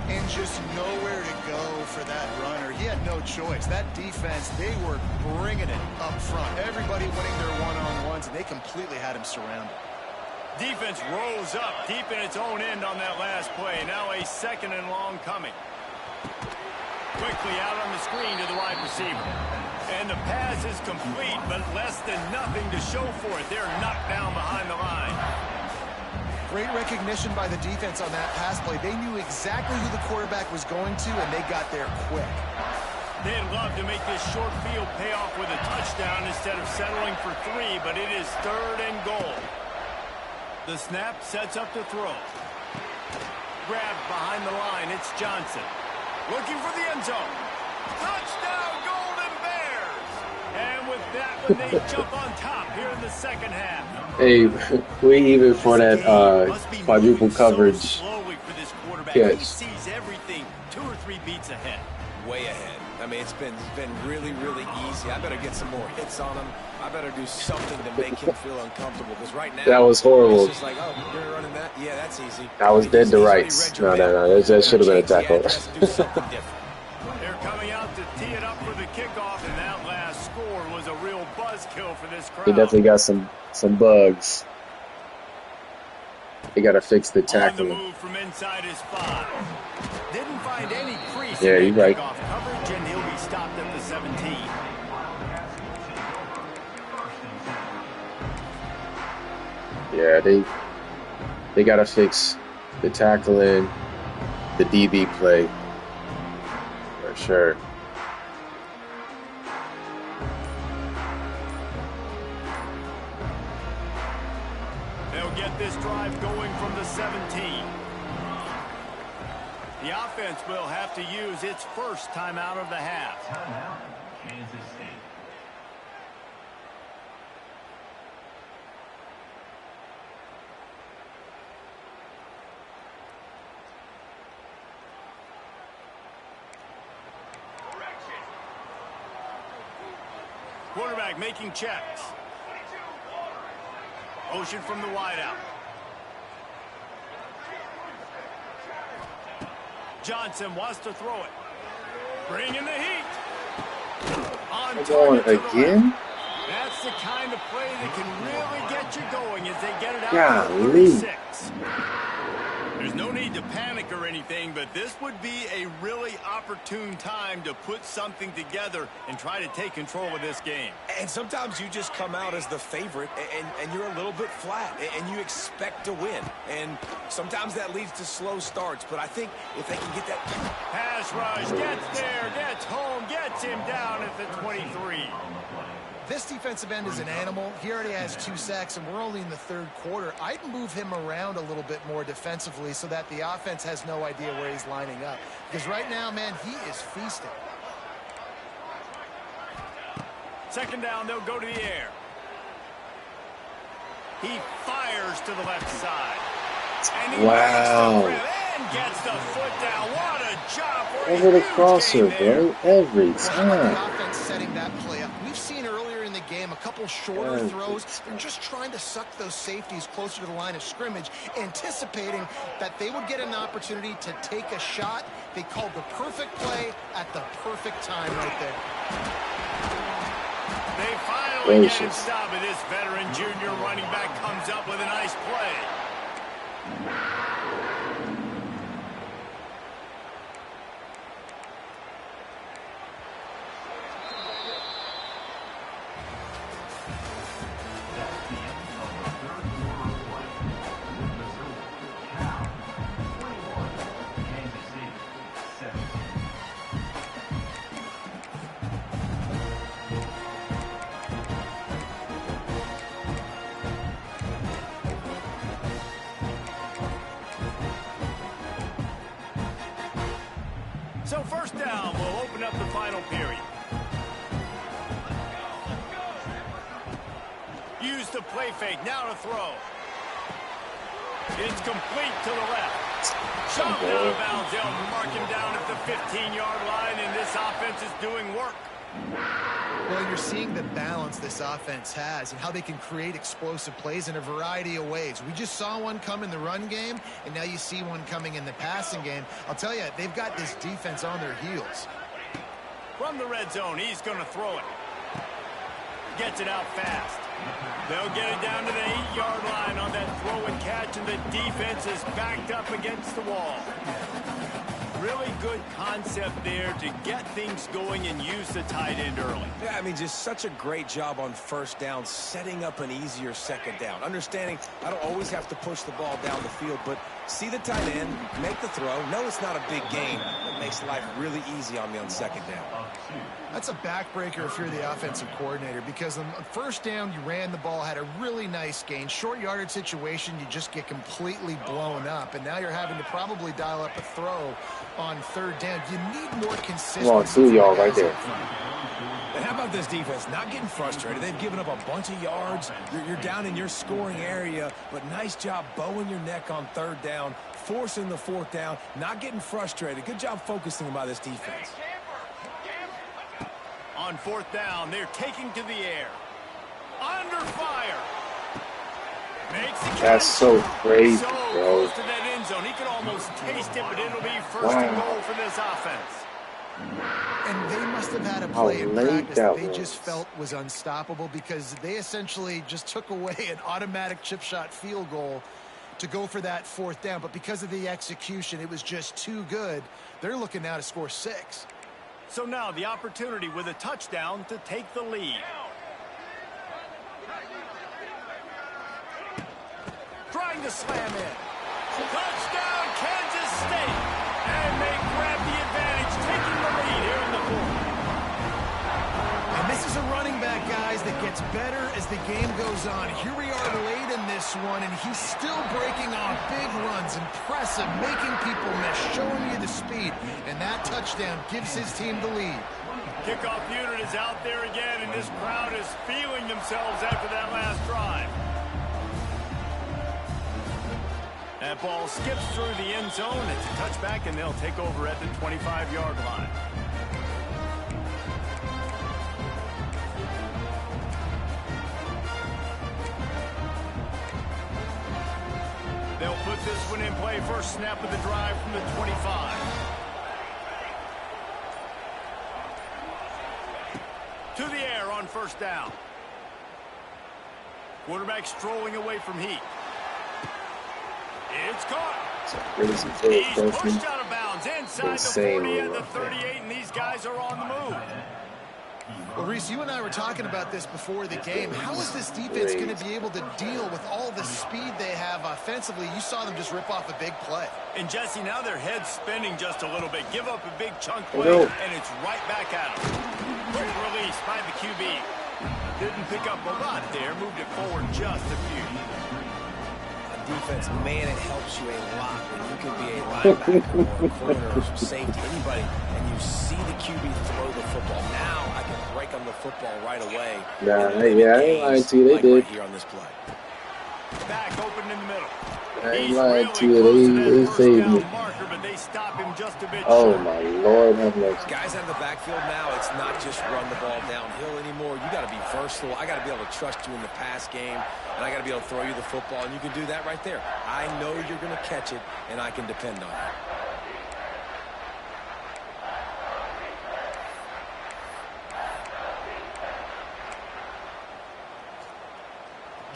Speaker 3: And just nowhere to go for that runner. He had no choice. That defense, they were bringing it up front. Everybody winning their one-on-ones, and they completely had him surrounded.
Speaker 2: Defense rose up deep in its own end on that last play. Now a 2nd and long coming. Quickly out on the screen to the wide receiver. And the pass is complete, but less than nothing to show for it. They're knocked down behind the line.
Speaker 3: Great recognition by the defense on that pass play. They knew exactly who the quarterback was going to, and they got there quick.
Speaker 2: They'd love to make this short field pay off with a touchdown instead of settling for 3, but it is 3rd and goal. The snap sets up to throw. Grabbed behind the line, it's Johnson. Looking for the end zone. Touchdown, Golden Bears! And with that one, they jump on top here in the 2nd half.
Speaker 1: Hey, we even for that quadruple coverage catch.
Speaker 2: He sees everything 2 or 3 beats ahead.
Speaker 4: Way ahead. I mean, it's been really, really easy. I better get some more hits on him. I better do something to make him feel uncomfortable. Because right now,
Speaker 1: that was horrible.
Speaker 4: It's just like, oh, you're running that? Yeah, that's easy.
Speaker 1: That was dead to rights. No. That should have been a tackle.
Speaker 2: They're coming out to tee it up for the kickoff, and that last score was a real buzzkill for this crowd.
Speaker 1: He definitely got some bugs. They got to fix the tackling.
Speaker 2: On the move from inside his 5. Didn't find any crease.
Speaker 1: Yeah, you're right.
Speaker 2: Coverage, and he'll be stopped at the 17.
Speaker 1: Yeah, they got to fix the tackling, the DB play, for sure.
Speaker 2: They'll get this drive going from the 17. The offense will have to use its first timeout of the half.
Speaker 6: Timeout, Kansas State.
Speaker 2: Quarterback making checks. Motion from the wideout. Johnson wants to throw it. Bringing the heat. On on
Speaker 1: Come on,
Speaker 2: target to the
Speaker 1: again?
Speaker 2: left. That's the kind of play that can really get you going as they get it out to the
Speaker 1: Golly.
Speaker 2: 36. There's no need to panic or anything, but this would be a really opportune time to put something together and try to take control of this game.
Speaker 4: And sometimes you just come out as the favorite, and you're a little bit flat, and you expect to win. And sometimes that leads to slow starts, but I think if they can get that...
Speaker 2: Pass rush, gets there, gets home, gets him down at the 23.
Speaker 3: This defensive end is an animal. He already has 2 sacks, and we're only in the 3rd quarter. I'd move him around a little bit more defensively so that the offense has no idea where he's lining up. Because right now, man, he is feasting.
Speaker 2: 2nd down, they'll go to the air. He fires to the left side. And he
Speaker 1: Wow.
Speaker 2: and gets the foot down. What a job for
Speaker 1: Over the
Speaker 2: huge
Speaker 1: crosser,
Speaker 2: gain there.
Speaker 1: bro. Every
Speaker 3: Well, how about the
Speaker 1: time.
Speaker 3: offense setting that play up? We've seen earlier in the game a couple shorter throws. They're just trying to suck those safeties closer to the line of scrimmage, anticipating that they would get an opportunity to take a shot. They called the perfect play at the perfect time right there.
Speaker 2: They finally get him
Speaker 1: Gracious.
Speaker 2: stopped, and this veteran junior running back comes up with a nice play. So 1st down, we'll open up the final period. Use the play fake, now to throw. It's complete to the left. Shoved out of bounds. They'll mark him down at the 15-yard line, and this offense is doing work.
Speaker 3: Well, you're seeing the balance this offense has and how they can create explosive plays in a variety of ways. We just saw one come in the run game, and now you see one coming in the passing game. I'll tell you, they've got this defense on their heels.
Speaker 2: From the red zone, he's going to throw it. Gets it out fast. They'll get it down to the 8-yard line on that throw and catch, and the defense is backed up against the wall. Really good concept there to get things going and use the tight end early.
Speaker 4: Yeah, I mean, just such a great job on 1st down, setting up an easier 2nd down. Understanding I don't always have to push the ball down the field, but see the tight end, make the throw. No, it's not a big gain. It makes life really easy on me on 2nd down.
Speaker 3: That's a backbreaker if you're the offensive coordinator, because on 1st down, you ran the ball, had a really nice gain. Short yardage situation, you just get completely blown up, and now you're having to probably dial up a throw on 3rd down. You need more consistency.
Speaker 1: Come on, 2 y'all right there.
Speaker 4: And how about this defense? Not getting frustrated. They've given up a bunch of yards. You're down in your scoring area, but nice job bowing your neck on 3rd down, forcing the 4th down, not getting frustrated. Good job focusing by this defense.
Speaker 2: On 4th down, they're taking to the air. Under fire. Makes the catch.
Speaker 1: That's so crazy,
Speaker 2: So
Speaker 1: bro.
Speaker 2: close to that end zone. He could almost taste it, but it'll be 1st and goal for this offense.
Speaker 3: And they must have had a play in
Speaker 1: late
Speaker 3: practice
Speaker 1: that
Speaker 3: that they
Speaker 1: was.
Speaker 3: just felt was unstoppable, because they essentially just took away an automatic chip shot field goal to go for that 4th down. But because of the execution, it was just too good. They're looking now to score 6.
Speaker 2: So now the opportunity with a touchdown to take the lead. Trying to slam in. Touchdown, Kansas State. And they grab the advantage, taking the lead here in the 4th.
Speaker 3: And this is a running back, guys, that gets better as the game goes on. Here we are late in this one, and he's still breaking off big runs. Impressive, making people miss, showing you the speed. And that touchdown gives his team the lead.
Speaker 2: Kickoff unit is out there again, and this crowd is feeling themselves after that last drive. That ball skips through the end zone. It's a touchback, and they'll take over at the 25-yard line. They'll put this one in play. First snap of the drive from the 25. to the air on first down. Quarterback strolling away from heat. It's caught. He's pushed out of bounds inside the 40 and the 38, and these guys are on the move.
Speaker 3: Well, Reese, you and I were talking about this before the game. How is this defense going to be able to deal with all the speed they have offensively? You saw them just rip off a big play.
Speaker 2: And, Jesse, now their head's spinning just a little bit. Give up a big chunk play, and it's right back at them. Great release by the QB. Didn't pick up a lot there. Moved it forward just a few.
Speaker 4: Defense, man, it helps you a lot when you can be a linebacker or a corner or safety, anybody, and you see the QB throw the football. Now I can break on the football right away.
Speaker 1: Nah, yeah, I ain't lying to you. They did.
Speaker 4: Right here on this play.
Speaker 2: Back open in the middle.
Speaker 1: I ain't lying to you. They saved me.
Speaker 2: Marker, but they stop him just a bit
Speaker 1: Oh
Speaker 2: short.
Speaker 1: my Lord, have mercy.
Speaker 4: Guys out of the backfield now, it's not just run the ball downhill anymore. You got to be versatile. I got to be able to trust you in the pass game, and I got to be able to throw you the football, and you can do that right there. I know you're going to catch it, and I can depend on it.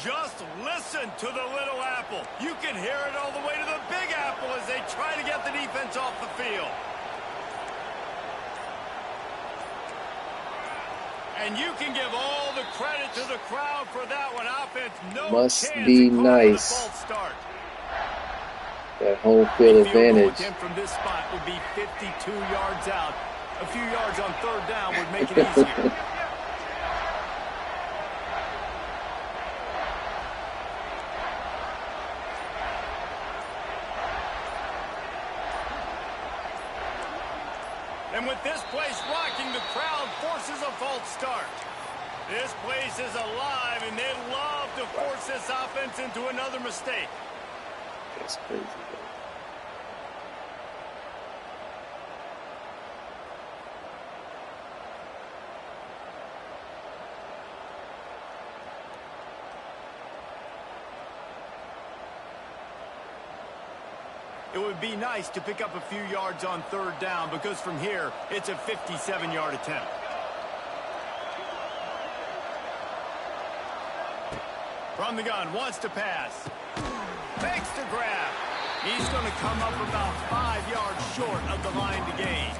Speaker 2: Just listen to the little apple. You can hear it all the way to the big apple as they try to get the defense off the field. And you can give all the credit to the crowd for that one. Offense, no
Speaker 1: Must
Speaker 2: chance
Speaker 1: be
Speaker 2: of calling
Speaker 1: nice.
Speaker 2: a false start.
Speaker 1: That home field advantage.
Speaker 2: Attempt from this spot would be 52 yards out. A few yards on third down would make it easier. And with this place rocking, the crowd forces a false start. This place is alive, and they love to force this offense into another mistake.
Speaker 1: That's crazy.
Speaker 2: It would be nice to pick up a few yards on third down because from here, it's a 57-yard attempt. From the gun, wants to pass. Makes the grab. He's going to come up about 5 yards short of the line to gain.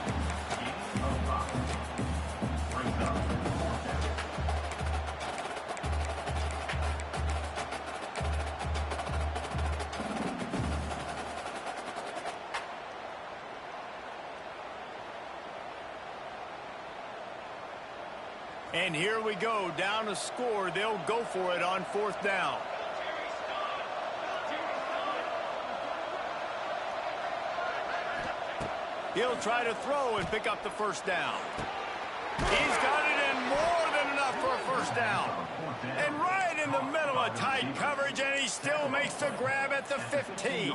Speaker 2: And here we go, down a score. They'll go for it on fourth down. He'll try to throw and pick up the first down. He's got it in more than enough for a first down. And right in the middle of tight coverage, and he still makes the grab at the 15.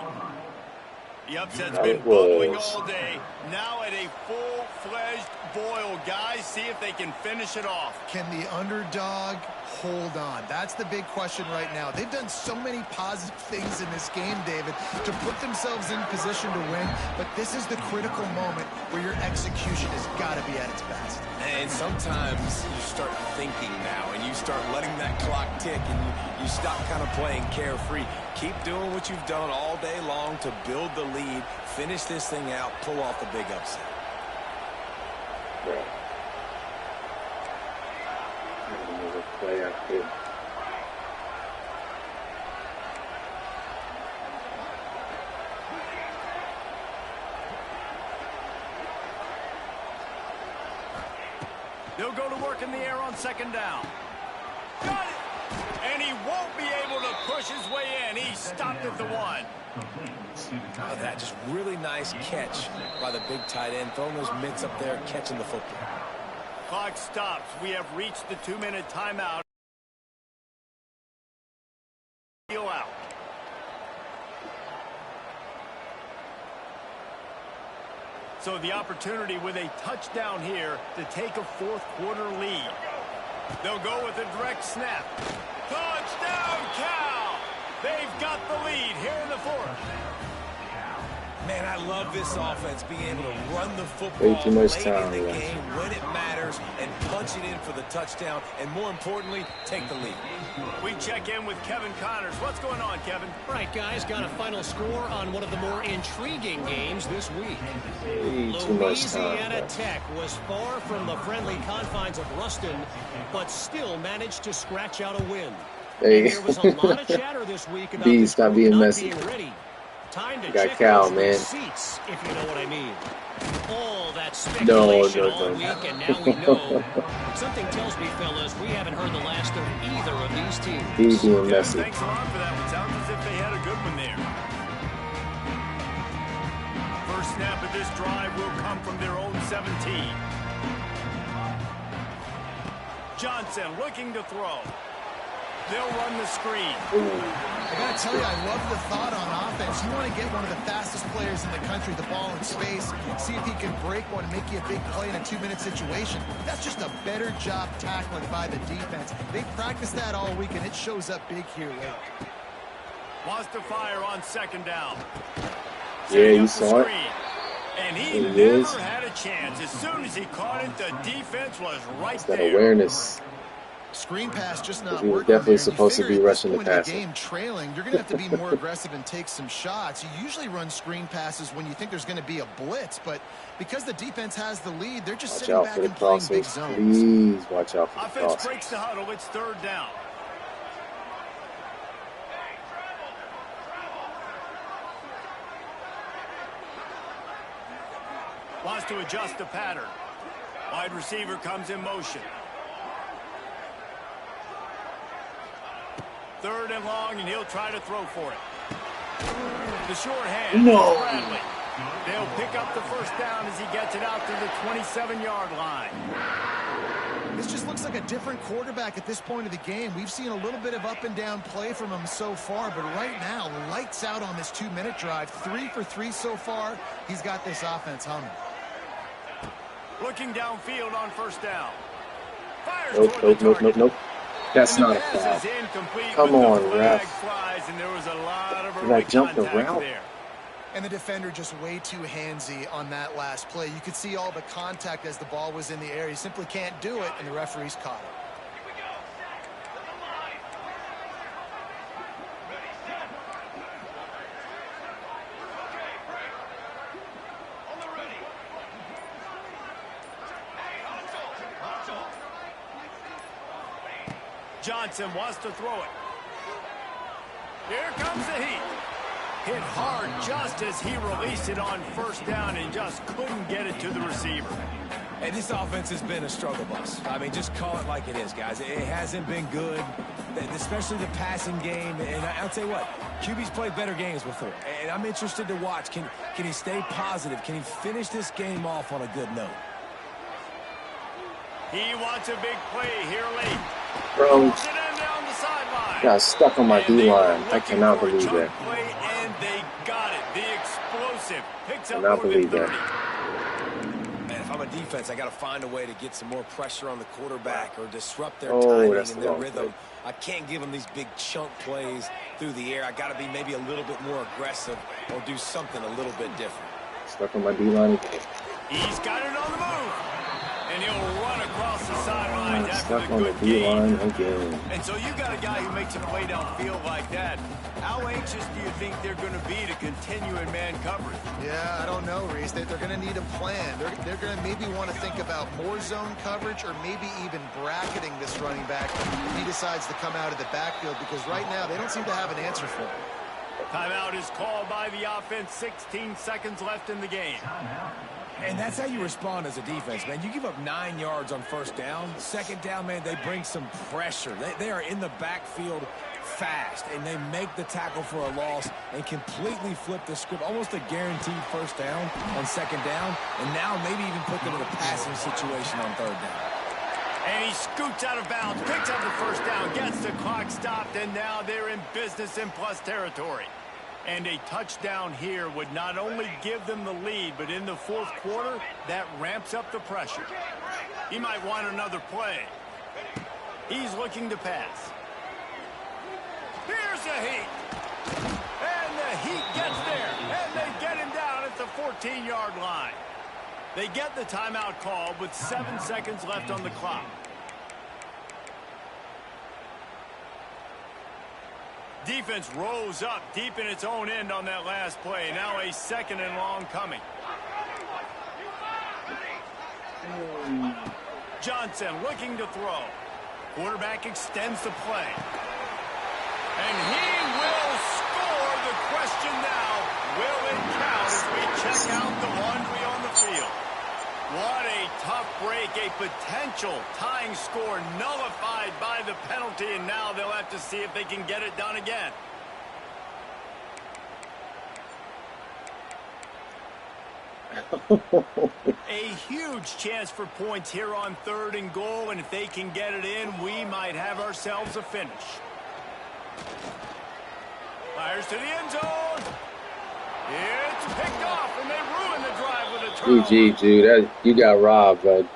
Speaker 2: The upset's been bubbling all day. Now at a full-fledged boil. Guys, see if they can finish it off.
Speaker 3: Can the underdog hold on? That's the big question right now. They've done so many positive things in this game, David, to put themselves in position to win. But this is the critical moment where your execution has got to be at its best.
Speaker 4: And sometimes you start thinking now, and you start letting that clock tick, and you stop kind of playing carefree. Keep doing what you've done all day long to build the lead, finish this thing out, pull off the big upset.
Speaker 1: Right. Another play after.
Speaker 2: They'll go to work in the air on second down. Got it! And he won't be able to push his way in. He stopped at the 1.
Speaker 4: Oh, that just really nice catch by the big tight end, throwing those mitts up there, catching the football.
Speaker 2: Clock stops. We have reached the 2-minute timeout. Deal out. So the opportunity with a touchdown here to take a fourth-quarter lead. They'll go with a direct snap. Touchdown, Cal! They've got the lead here in the fourth.
Speaker 4: Man, I love this offense being able to run the
Speaker 1: Way
Speaker 4: football
Speaker 1: too much
Speaker 4: late
Speaker 1: time
Speaker 4: in the
Speaker 1: left.
Speaker 4: game when it matters and punch it in for the touchdown and, more importantly, take the lead.
Speaker 2: We check in with Kevin Connors. What's going on, Kevin?
Speaker 5: All right, guys, got a final score on one of the more intriguing games this week.
Speaker 1: Way too much time
Speaker 5: Louisiana
Speaker 1: left.
Speaker 5: Tech was far from the friendly confines of Ruston, but still managed to scratch out a win.
Speaker 1: Hey.
Speaker 5: And there was a lot of chatter this week about
Speaker 1: B,
Speaker 5: this
Speaker 1: stop
Speaker 5: group
Speaker 1: being
Speaker 5: not
Speaker 1: messy.
Speaker 5: being ready. Time to
Speaker 1: Got
Speaker 5: check
Speaker 1: Cal,
Speaker 5: those
Speaker 1: man.
Speaker 5: receipts, if you know what I mean. All that
Speaker 1: No,
Speaker 5: speculation all
Speaker 1: no.
Speaker 5: week, and now we know. Something tells me, fellas, we haven't heard the last of either of these teams.
Speaker 1: He's being
Speaker 2: Kevin,
Speaker 1: messy.
Speaker 2: thanks a lot for that one. Sounds as if they had a good one there. First snap of this drive will come from their own 17. Johnson looking to throw. They'll run the screen.
Speaker 3: I got to tell you, I love the thought on offense. You want to get one of the fastest players in the country the ball in space, see if he can break one and make you a big play in a 2-minute situation. That's just a better job tackling by the defense. They practiced that all week, and it shows up big here late.
Speaker 2: Wants to fire on second down.
Speaker 1: Yeah, you saw it.
Speaker 2: And he
Speaker 1: There it
Speaker 2: never
Speaker 1: is.
Speaker 2: had a chance. As soon as he caught it, the defense was right
Speaker 1: It's that
Speaker 2: there.
Speaker 1: awareness.
Speaker 3: Screen pass just not
Speaker 1: We were
Speaker 3: working.
Speaker 1: definitely
Speaker 3: there. And you
Speaker 1: supposed to
Speaker 3: figure
Speaker 1: be
Speaker 3: at
Speaker 1: rushing
Speaker 3: this
Speaker 1: the
Speaker 3: point of
Speaker 1: passer.
Speaker 3: the game, trailing, you're going to have to be more aggressive and take some shots. You usually run screen passes when you think there's going to be a blitz, but because the defense has the lead, they're just
Speaker 1: Watch
Speaker 3: sitting
Speaker 1: out
Speaker 3: back
Speaker 1: for the
Speaker 3: and playing big
Speaker 1: crossers.
Speaker 3: zones.
Speaker 1: Please watch out for the
Speaker 2: Offense
Speaker 1: crossers.
Speaker 2: breaks the huddle. It's third down. Wants to adjust the pattern. Wide receiver comes in motion. Third and long, and he'll try to throw for it. The short hand.
Speaker 1: No.
Speaker 2: It's Bradley. They'll pick up the first down as he gets it out to the 27-yard line.
Speaker 3: This just looks like a different quarterback at this point of the game. We've seen a little bit of up and down play from him so far, but right now, lights out on this 2-minute drive. 3 for 3 so far. He's got this offense humming.
Speaker 2: Looking downfield on first down. Fires
Speaker 1: Nope,
Speaker 2: toward
Speaker 1: nope,
Speaker 2: the
Speaker 1: nope,
Speaker 2: target.
Speaker 1: nope, nope. That's
Speaker 2: And the
Speaker 1: not a
Speaker 2: pass
Speaker 1: foul.
Speaker 2: is incomplete,
Speaker 1: Come
Speaker 2: but the
Speaker 1: on,
Speaker 2: flag
Speaker 1: ref.
Speaker 2: flies, and there was a lot of
Speaker 1: Did
Speaker 2: early
Speaker 1: I jump the
Speaker 2: contact
Speaker 1: route?
Speaker 2: there.
Speaker 3: And the defender just way too handsy on that last play. You could see all the contact as the ball was in the air. He simply can't do it, and the referee's caught it.
Speaker 2: Johnson wants to throw it. Here comes the heat. Hit hard just as he released it on first down and just couldn't get it to the receiver.
Speaker 4: And this offense has been a struggle bus. I mean, just call it like it is, guys. It hasn't been good, especially the passing game. And I'll tell you what, QB's played better games before. And I'm interested to watch. Can he stay positive? Can he finish this game off on a good note?
Speaker 2: He wants a big play here late.
Speaker 1: Bro,
Speaker 2: Pulls it in down the sideline.
Speaker 1: got stuck on my
Speaker 2: And they were
Speaker 1: D-line. I
Speaker 2: looking
Speaker 1: cannot
Speaker 2: for a
Speaker 1: believe
Speaker 2: chunk
Speaker 1: that.
Speaker 2: play, and they got it. The explosive picks up
Speaker 1: Cannot
Speaker 2: more than
Speaker 1: believe that.
Speaker 2: 30.
Speaker 4: Man, if I'm a defense, I got to find a way to get some more pressure on the quarterback or disrupt their
Speaker 1: Oh,
Speaker 4: timing
Speaker 1: that's
Speaker 4: and
Speaker 1: the
Speaker 4: their
Speaker 1: wrong
Speaker 4: rhythm.
Speaker 1: play.
Speaker 4: I can't give them these big chunk plays through the air. I got to be maybe a little bit more aggressive or do something a little bit different.
Speaker 1: Stuck on my D-line again.
Speaker 2: He's got it on the move. And he'll run across the sidelines after
Speaker 1: Stuck
Speaker 2: the
Speaker 1: on the
Speaker 2: good game.
Speaker 1: D-line again.
Speaker 2: And so you got a guy who makes a play downfield like that. How anxious do you think they're going to be to continue in man coverage?
Speaker 3: Yeah, I don't know, Reese. They're going to need a plan. They're going to maybe want to think about more zone coverage or maybe even bracketing this running back if he decides to come out of the backfield, because right now they don't seem to have an answer for him.
Speaker 2: Timeout is called by the offense. 16 seconds left in the game.
Speaker 4: And that's how you respond as a defense, man. You give up 9 yards on first down. Second down, man, they bring some pressure. They are in the backfield fast, and they make the tackle for a loss and completely flip the script. Almost a guaranteed first down on second down, and now maybe even put them in a passing situation on third down.
Speaker 2: And he scoots out of bounds, picks up the first down, gets the clock stopped, and now they're in business in plus territory. And a touchdown here would not only give them the lead, but in the fourth quarter, that ramps up the pressure. He might want another play. He's looking to pass. Here's the Heat. And the Heat gets there. And they get him down 14-yard line. They get the timeout called with 7 seconds left on the clock. Defense rose up deep in its own end on that last play. Now a 2nd and long coming. Johnson looking to throw. Quarterback extends the play. And he will score. The question now, will it count as we check out the laundry on the field? What a tough break. A potential tying score nullified by the penalty, and now they'll have to see if they can get it done again. A huge chance for points here on 3rd and goal, and if they can get it in, we might have ourselves a finish. Fires to the end zone. It's picked off, and they ruin the drive with a turnover.
Speaker 1: GG, dude. You got robbed, bud.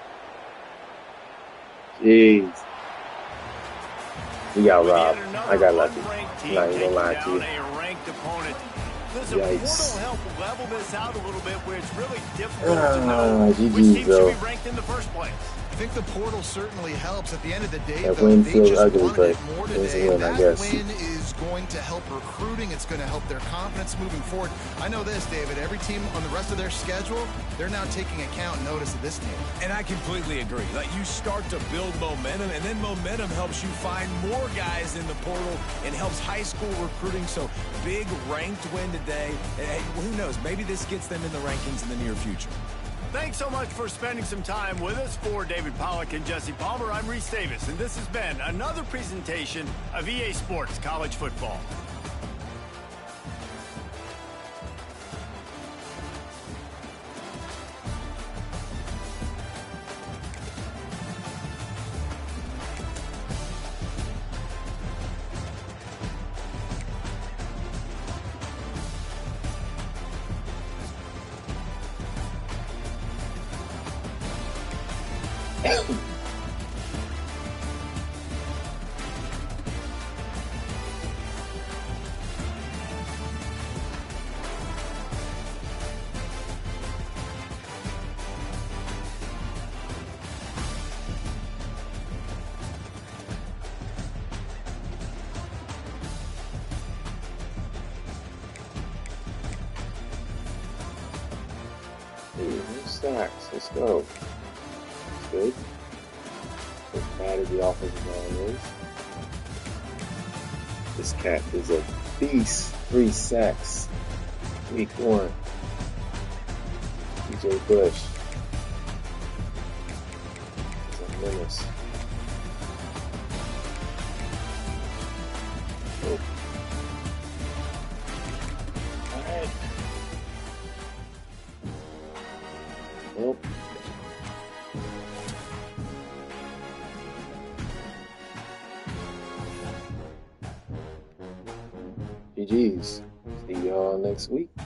Speaker 1: Jeez. You got robbed. I got lucky. I'm not even gonna lie to you.
Speaker 2: A ranked opponent. Does the portal help level this out a little bit where it's really difficult to know which team should be ranked in the first place?
Speaker 3: I think the portal certainly helps. At the end of the day,
Speaker 1: that
Speaker 3: though,
Speaker 1: win
Speaker 3: they
Speaker 1: feels
Speaker 3: just
Speaker 1: ugly,
Speaker 3: wanted
Speaker 1: but
Speaker 3: it more
Speaker 1: it's
Speaker 3: today.
Speaker 1: a win, I guess.
Speaker 3: That win is going to help recruiting. It's going to help their confidence moving forward. I know this, David. Every team on the rest of their schedule, they're now taking account and notice of this team.
Speaker 4: And I completely agree. Like, you start to build momentum, and then momentum helps you find more guys in the portal and helps high school recruiting. So big ranked win today. And hey, who knows? Maybe this gets them in the rankings in the near future.
Speaker 2: Thanks so much for spending some time with us. For David Pollack and Jesse Palmer, I'm Reese Davis, and this has been another presentation of EA Sports College Football.
Speaker 1: Sacks. Let's go. That's good. As bad as the offensive line is. This cat is a beast. 3 sacks. Week 1. DJ Bush. He's a menace. Oh. Alright. Nope. GG's. See y'all next week.